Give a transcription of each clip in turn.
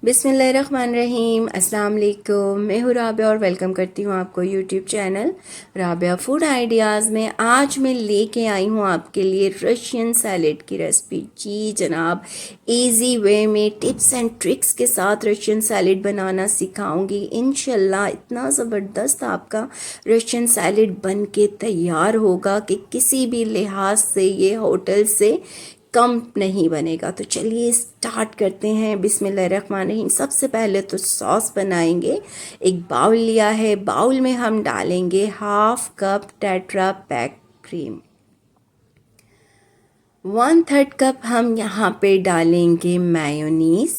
बिस्मिल्लाहिर्रहमानिर्रहीम। अस्सलाम वालेकुम। मैं हूँ राबिया और वेलकम करती हूँ आपको YouTube channel Rabia food ideas में। आज मैं लेके आई हूँ आपके लिए रशियन सैलेड की रेसिपी। जी जनाब, इजी वे में टिप्स एंड ट्रिक्स के साथ रशियन सैलेड बनाना सिखाऊंगी इंशाल्लाह। इतना ज़बरदस्त आपका रशियन सैलेड बन के तैयार होगा कि किसी भी लिहाज से ये होटल से कम नहीं बनेगा। तो चलिए स्टार्ट करते हैं। बिस्मिल्लाहिर्रहमानिर्रहीम। सबसे पहले तो सॉस बनाएंगे। एक बाउल लिया है, बाउल में हम डालेंगे half cup tetra pack cream. 1/3 cup हम यहाँ पे डालेंगे मेयोनीज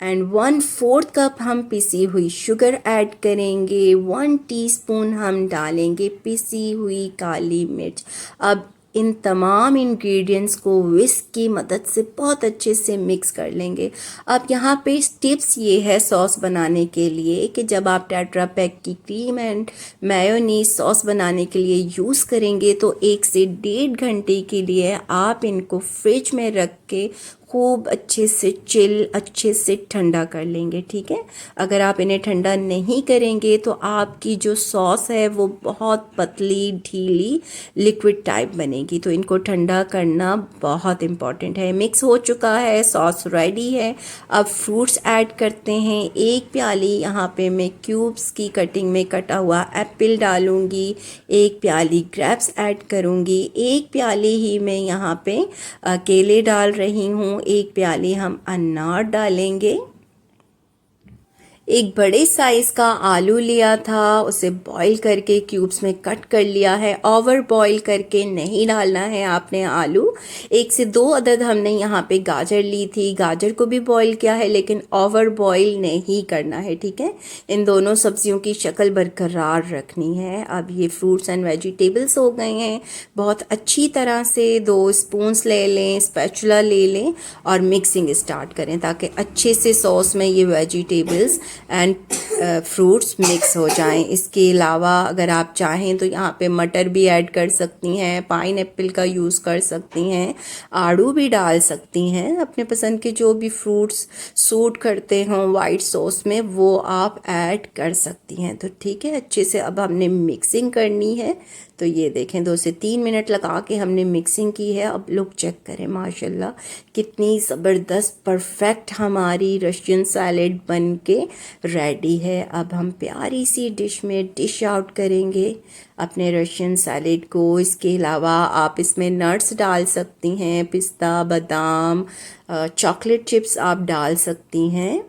एंड 1/4 कप हम पिसी हुई शुगर ऐड करेंगे। 1 टीस्पून हम डालेंगे पिसी हुई काली मिर्च। अब इन तमाम इंग्रेडिएंट्स को विस्क की मदद से बहुत अच्छे से मिक्स कर लेंगे। अब यहाँ पे टिप्स ये है सॉस बनाने के लिए कि जब आप टेट्रा पैक की क्रीम एंड मेयोनीज सॉस बनाने के लिए यूज़ करेंगे तो 1 से 1.5 घंटे के लिए आप इनको फ्रिज में रख के खूब अच्छे से अच्छे से ठंडा कर लेंगे। ठीक है, अगर आप इन्हें ठंडा नहीं करेंगे तो आपकी जो सॉस है वो बहुत पतली ढीली लिक्विड टाइप बनेगी। तो इनको ठंडा करना बहुत इम्पॉर्टेंट है। मिक्स हो चुका है, सॉस रेडी है। अब फ्रूट्स ऐड करते हैं। 1 प्याली यहाँ पे मैं क्यूब्स की कटिंग में कटा हुआ एप्पल डालूंगी। 1 प्याली ग्रेप्स ऐड करूँगी। 1 प्याली ही मैं यहाँ पे केले डाल रही हूँ। 1 प्याली हम अनार डालेंगे। एक बड़े साइज़ का आलू लिया था, उसे बॉईल करके क्यूब्स में कट कर लिया है। ओवर बॉईल करके नहीं डालना है आपने आलू। 1 से 2 अदद हमने यहाँ पे गाजर ली थी, गाजर को भी बॉईल किया है लेकिन ओवर बॉईल नहीं करना है। ठीक है, इन दोनों सब्जियों की शक्ल बरकरार रखनी है। अब ये फ्रूट्स एंड वेजिटेबल्स हो गए हैं। बहुत अच्छी तरह से 2 स्पून्स ले लें, स्पैचुला ले लें और मिक्सिंग स्टार्ट करें ताकि अच्छे से सॉस में ये वेजिटेबल्स एंड फ्रूट्स मिक्स हो जाएं। इसके अलावा अगर आप चाहें तो यहाँ पे मटर भी ऐड कर सकती हैं, पाइनएप्पल का यूज़ कर सकती हैं, आड़ू भी डाल सकती हैं। अपने पसंद के जो भी फ्रूट्स सूट करते हों वाइट सॉस में वो आप ऐड कर सकती हैं। तो ठीक है, अच्छे से अब हमने मिक्सिंग करनी है। तो ये देखें 2 से 3 मिनट लगा के हमने मिक्सिंग की है। अब लोग चेक करें माशाल्लाह कितनी ज़बरदस्त परफेक्ट हमारी रशियन सैलेड बन के रेडी है। अब हम प्यारी सी डिश में डिश आउट करेंगे अपने रशियन सैलेड को। इसके अलावा आप इसमें नट्स डाल सकती हैं, पिस्ता, बादाम, चॉकलेट चिप्स आप डाल सकती हैं।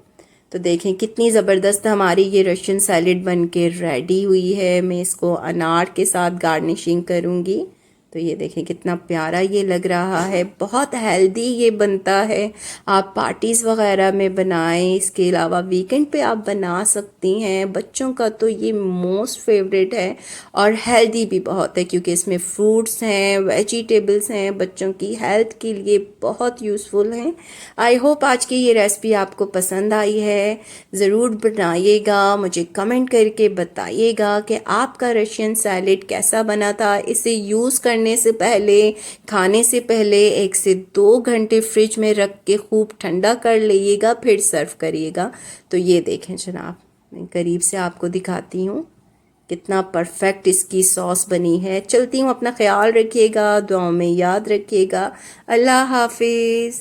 तो देखें कितनी ज़बरदस्त हमारी ये रशियन सैलेड बन के रेडी हुई है। मैं इसको अनार के साथ गार्निशिंग करूँगी। तो ये देखें कितना प्यारा ये लग रहा है। बहुत हेल्दी ये बनता है, आप पार्टीज़ वगैरह में बनाएं। इसके अलावा वीकेंड पे आप बना सकती हैं। बच्चों का तो ये मोस्ट फेवरेट है और हेल्दी भी बहुत है क्योंकि इसमें फ्रूट्स हैं, वेजिटेबल्स हैं, बच्चों की हेल्थ के लिए बहुत यूज़फुल हैं। आई होप आज की ये रेसिपी आपको पसंद आई है। ज़रूर बनाइएगा, मुझे कमेंट करके बताइएगा कि आपका रशियन सैलेड कैसा बना था। इसे यूज़ करने से पहले, खाने से पहले 1 से 2 घंटे फ्रिज में रख के खूब ठंडा कर लीजिएगा, फिर सर्व करिएगा। तो ये देखें जनाब, मैं करीब से आपको दिखाती हूँ कितना परफेक्ट इसकी सॉस बनी है। चलती हूँ, अपना ख्याल रखिएगा, दुआओं में याद रखिएगा। अल्लाह हाफिज़।